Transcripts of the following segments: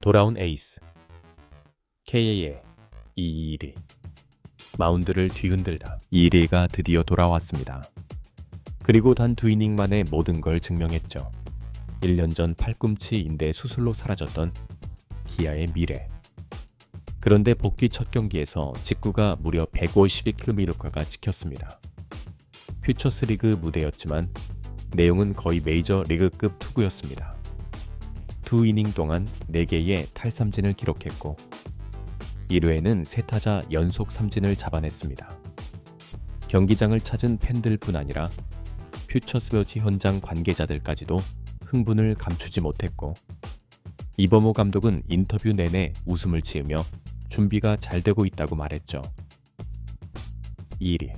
돌아온 에이스 KA의 이일이 마운드를 뒤흔들다 이일이가 드디어 돌아왔습니다. 그리고 단 2이닝 만에 모든 걸 증명했죠. 1년 전 팔꿈치 인대 수술로 사라졌던 기아의 미래. 그런데 복귀 첫 경기에서 직구가 무려 152km가 찍혔습니다. 퓨처스 리그 무대였지만 내용은 거의 메이저 리그급 투구였습니다. 2이닝 동안 4개의 탈삼진을 기록했고 1회에는 3타자 연속 삼진을 잡아냈습니다. 경기장을 찾은 팬들뿐 아니라 퓨처스버지 현장 관계자들까지도 흥분을 감추지 못했고 이범호 감독은 인터뷰 내내 웃음을 지으며 준비가 잘 되고 있다고 말했죠. 2위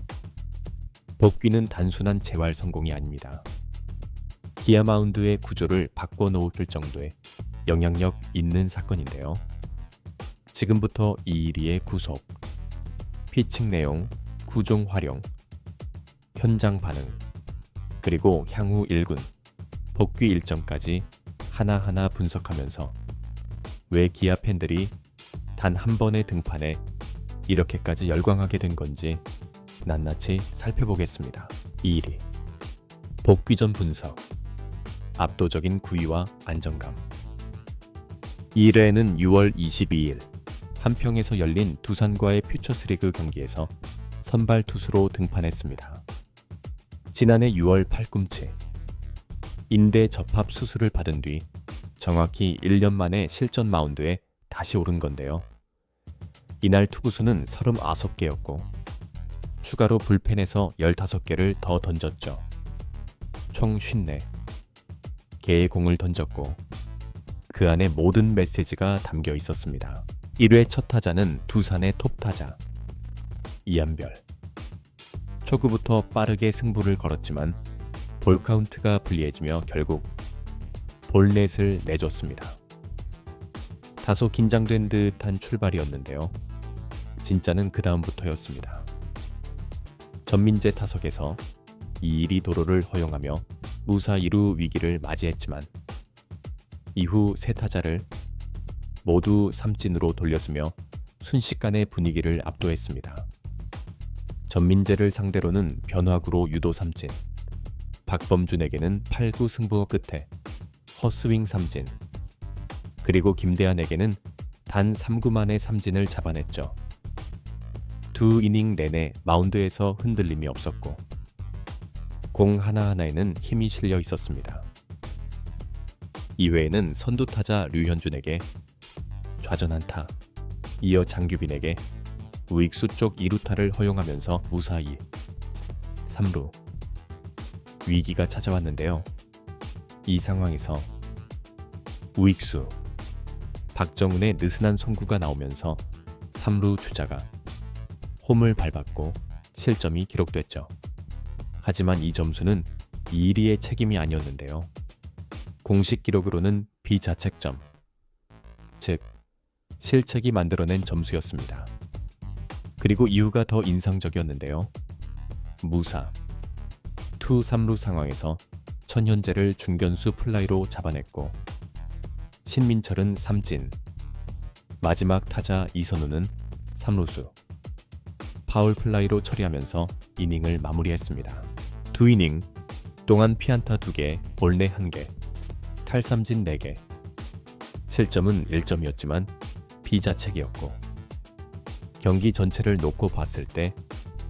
복귀는 단순한 재활 성공이 아닙니다. 기아 마운드의 구조를 바꿔놓을 정도의 영향력 있는 사건인데요. 지금부터 이일이의 구속, 피칭 내용, 구종 활용, 현장 반응, 그리고 향후 1군, 복귀 일정까지 하나하나 분석하면서 왜 기아 팬들이 단 한 번의 등판에 이렇게까지 열광하게 된 건지 낱낱이 살펴보겠습니다. 2위 복귀 전 분석, 압도적인 구위와 안정감. 2회에는 6월 22일 한평에서 열린 두산과의 퓨처스리그 경기에서 선발 투수로 등판했습니다. 지난해 6월 팔꿈치 인대 접합 수술을 받은 뒤 정확히 1년 만에 실전 마운드에 다시 오른 건데요. 이날 투구수는 39개였고 추가로 불펜에서 15개를 더 던졌죠. 총 54개의 공을 던졌고 그 안에 모든 메시지가 담겨 있었습니다. 1회 첫 타자는 두산의 톱타자 이한별. 초구부터 빠르게 승부를 걸었지만 볼 카운트가 불리해지며 결국 볼넷을 내줬습니다. 다소 긴장된 듯한 출발이었는데요. 진짜는 그 다음부터였습니다. 전민재 타석에서 이일이 도루를 허용하며 무사 2루 위기를 맞이했지만 이후 3타자를 모두 삼진으로 돌렸으며 순식간에 분위기를 압도했습니다. 전민재를 상대로는 변화구로 유도 삼진, 박범준에게는 8구 승부 끝에 헛스윙 삼진, 그리고 김대한에게는 단 3구 만에 삼진을 잡아냈죠. 2이닝 내내 마운드에서 흔들림이 없었고 공 하나하나에는 힘이 실려 있었습니다. 2회에는 선두타자 류현준에게 좌전 안타, 이어 장규빈에게 우익수 쪽 2루타를 허용하면서 무사히 3루 위기가 찾아왔는데요. 이 상황에서 우익수 박정훈의 느슨한 송구가 나오면서 3루 주자가 홈을 밟았고 실점이 기록됐죠. 하지만 이 점수는 이일이의 책임이 아니었는데요. 공식 기록으로는 비자책점, 즉 실책이 만들어낸 점수였습니다. 그리고 이유가 더 인상적이었는데요. 무사, 투 3루 상황에서 천현재를 중견수 플라이로 잡아냈고 신민철은 삼진, 마지막 타자 이선우는 3루수, 파울 플라이로 처리하면서 이닝을 마무리했습니다. 2이닝 동안 피안타 2개, 볼넷 1개, 탈삼진 4개, 실점은 1점이었지만 비자책이었고 경기 전체를 놓고 봤을 때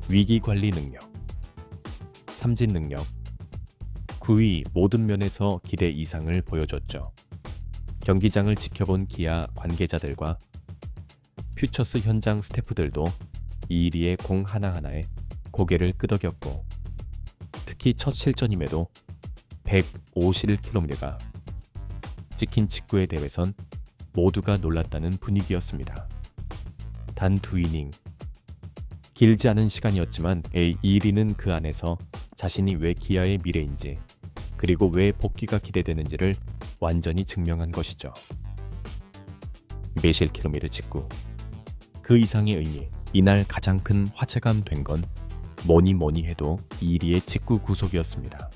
위기관리 능력, 삼진 능력, 구위 모든 면에서 기대 이상을 보여줬죠. 경기장을 지켜본 기아 관계자들과 퓨처스 현장 스태프들도 이일이의 공 하나하나에 고개를 끄덕였고 특히 첫 실전임에도 151km가 찍힌 직구의 대회선 모두가 놀랐다는 분위기였습니다. 단 2이닝, 길지 않은 시간이었지만 이일이는 그 안에서 자신이 왜 기아의 미래인지 그리고 왜 복귀가 기대되는지를 완전히 증명한 것이죠. 매실 킬로미터 직구, 그 이상의 의미, 이날 가장 큰 화제감 된 건 뭐니 해도 이일이의 직구 구속이었습니다.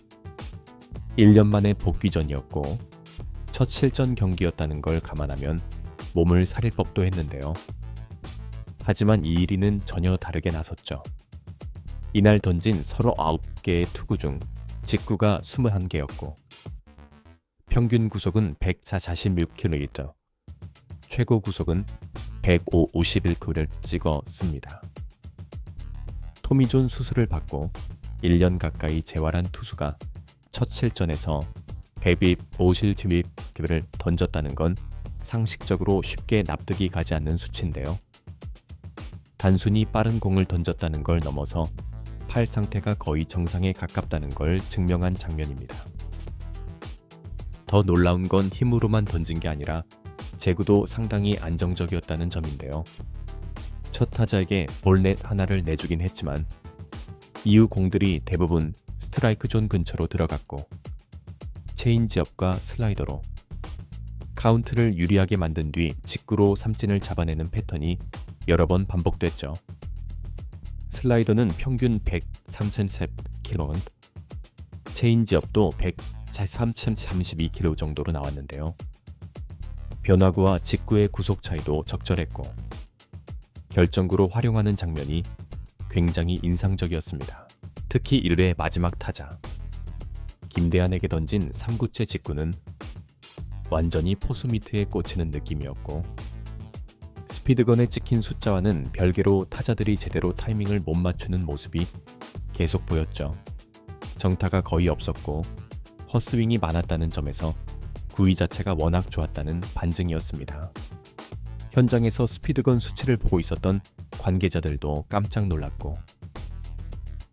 1년 만에 복귀전이었고 첫 실전 경기였다는 걸 감안하면 몸을 사릴 법도 했는데요. 하지만 이일이는 전혀 다르게 나섰죠. 이날 던진 39개의 투구 중 직구가 21개였고 평균 구속은 146km, 최고 구속은 151km를 찍었습니다. 토미존 수술을 받고 1년 가까이 재활한 투수가 첫 실전에서 150km를 던졌다는 건 상식적으로 쉽게 납득이 가지 않는 수치인데요. 단순히 빠른 공을 던졌다는 걸 넘어서 팔 상태가 거의 정상에 가깝다는 걸 증명한 장면입니다. 더 놀라운 건 힘으로만 던진 게 아니라 제구도 상당히 안정적이었다는 점인데요. 첫 타자에게 볼넷 하나를 내주긴 했지만 이후 공들이 대부분 스트라이크 존 근처로 들어갔고 체인지업과 슬라이더로 카운트를 유리하게 만든 뒤 직구로 삼진을 잡아내는 패턴이 여러 번 반복됐죠. 슬라이더는 평균 133km, 체인지업도 132km 정도로 나왔는데요. 변화구와 직구의 구속 차이도 적절했고 결정구로 활용하는 장면이 굉장히 인상적이었습니다. 특히 1회 마지막 타자 김대한에게 던진 3구째 직구는 완전히 포수 미트에 꽂히는 느낌이었고 스피드건에 찍힌 숫자와는 별개로 타자들이 제대로 타이밍을 못 맞추는 모습이 계속 보였죠. 정타가 거의 없었고 헛스윙이 많았다는 점에서 구위 자체가 워낙 좋았다는 반증이었습니다. 현장에서 스피드건 수치를 보고 있었던 관계자들도 깜짝 놀랐고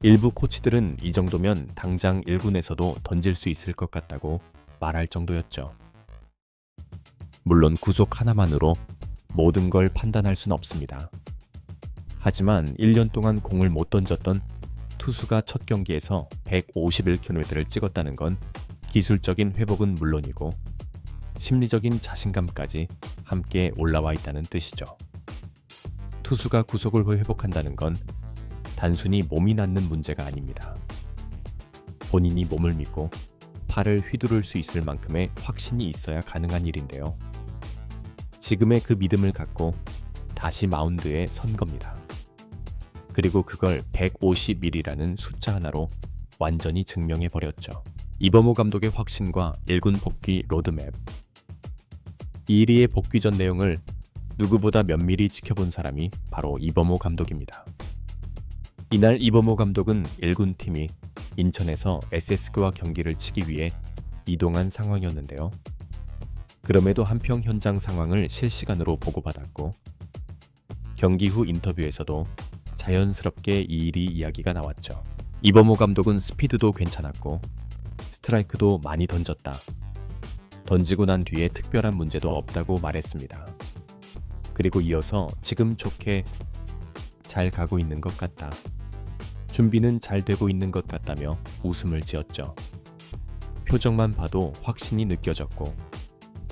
일부 코치들은 이 정도면 당장 1군에서도 던질 수 있을 것 같다고 말할 정도였죠. 물론 구속 하나만으로 모든 걸 판단할 순 없습니다. 하지만 1년 동안 공을 못 던졌던 투수가 첫 경기에서 151km를 찍었다는 건 기술적인 회복은 물론이고 심리적인 자신감까지 함께 올라와 있다는 뜻이죠. 투수가 구속을 회복한다는 건 단순히 몸이 낫는 문제가 아닙니다. 본인이 몸을 믿고 팔을 휘두를 수 있을 만큼의 확신이 있어야 가능한 일인데요. 지금의 그 믿음을 갖고 다시 마운드에 선 겁니다. 그리고 그걸 150일이라는 숫자 하나로 완전히 증명해버렸죠. 이범호 감독의 확신과 1군 복귀 로드맵. 이일이의 복귀 전 내용을 누구보다 면밀히 지켜본 사람이 바로 이범호 감독입니다. 이날 이범호 감독은 1군 팀이 인천에서 SSG와 경기를 치기 위해 이동한 상황이었는데요. 그럼에도 한평 현장 상황을 실시간으로 보고받았고 경기 후 인터뷰에서도 자연스럽게 이일이 이야기가 나왔죠. 이범호 감독은 스피드도 괜찮았고 스트라이크도 많이 던졌다. 던지고 난 뒤에 특별한 문제도 없다고 말했습니다. 그리고 이어서 지금 좋게 잘 가고 있는 것 같다. 준비는 잘 되고 있는 것 같다며 웃음을 지었죠. 표정만 봐도 확신이 느껴졌고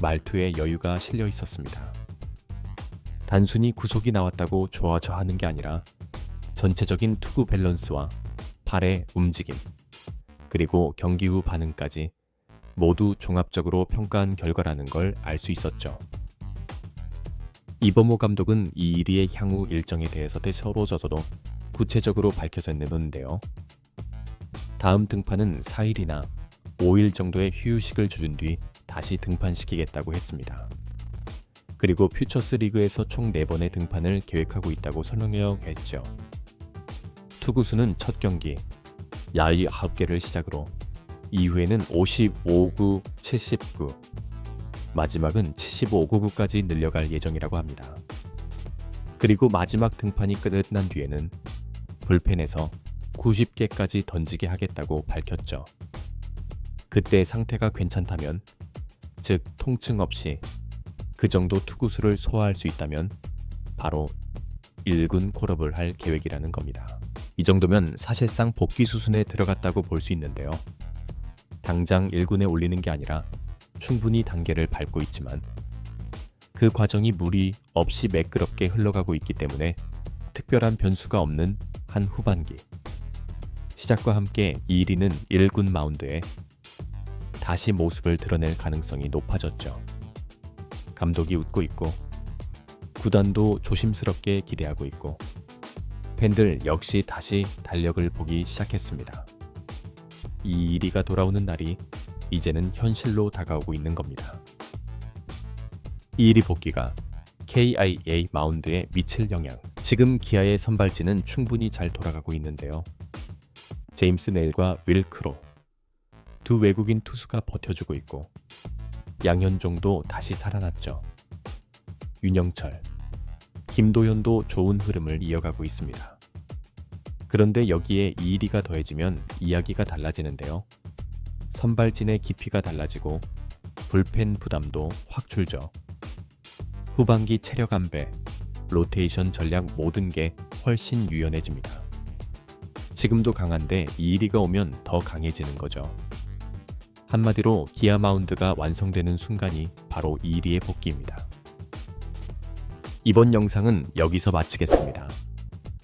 말투에 여유가 실려 있었습니다. 단순히 구속이 나왔다고 좋아져 하는 게 아니라 전체적인 투구 밸런스와 팔의 움직임, 그리고 경기 후 반응까지 모두 종합적으로 평가한 결과라는 걸 알 수 있었죠. 이범호 감독은 이일이의 향후 일정에 대해서 서로저서도 구체적으로 밝혀졌는데요. 다음 등판은 4일이나 5일 정도의 휴식을 주준 뒤 다시 등판시키겠다고 했습니다. 그리고 퓨처스 리그에서 총 4번의 등판을 계획하고 있다고 설명했죠. 투구수는 첫 경기 야위 9개를 시작으로 이후에는 55구, 79, 마지막은 75구까지 늘려갈 예정이라고 합니다. 그리고 마지막 등판이 끝난 뒤에는 불펜에서 90개까지 던지게 하겠다고 밝혔죠. 그때 상태가 괜찮다면, 즉 통증 없이 그 정도 투구수를 소화할 수 있다면 바로 1군 콜업을 할 계획이라는 겁니다. 이 정도면 사실상 복귀 수순에 들어갔다고 볼 수 있는데요. 당장 1군에 올리는 게 아니라 충분히 단계를 밟고 있지만 그 과정이 무리 없이 매끄럽게 흘러가고 있기 때문에 특별한 변수가 없는 한 후반기. 시작과 함께 이일이는 1군 마운드에 다시 모습을 드러낼 가능성이 높아졌죠. 감독이 웃고 있고 구단도 조심스럽게 기대하고 있고 팬들 역시 다시 달력을 보기 시작했습니다. 이 1위가 돌아오는 날이 이제는 현실로 다가오고 있는 겁니다. 이 1위 복귀가 KIA 마운드에 미칠 영향. 지금 기아의 선발진은 충분히 잘 돌아가고 있는데요. 제임스 네일과 윌 크로, 두 외국인 투수가 버텨주고 있고 양현종도 다시 살아났죠. 윤영철, 김도현도 좋은 흐름을 이어가고 있습니다. 그런데 여기에 이일이가 더해지면 이야기가 달라지는데요. 선발진의 깊이가 달라지고 불펜 부담도 확 줄죠. 후반기 체력 안배, 로테이션 전략 모든 게 훨씬 유연해집니다. 지금도 강한데 이일이가 오면 더 강해지는 거죠. 한마디로 기아 마운드가 완성되는 순간이 바로 이일이의 복귀입니다. 이번 영상은 여기서 마치겠습니다.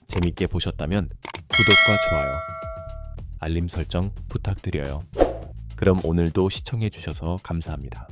재밌게 보셨다면 구독과 좋아요, 알림 설정 부탁드려요. 그럼 오늘도 시청해주셔서 감사합니다.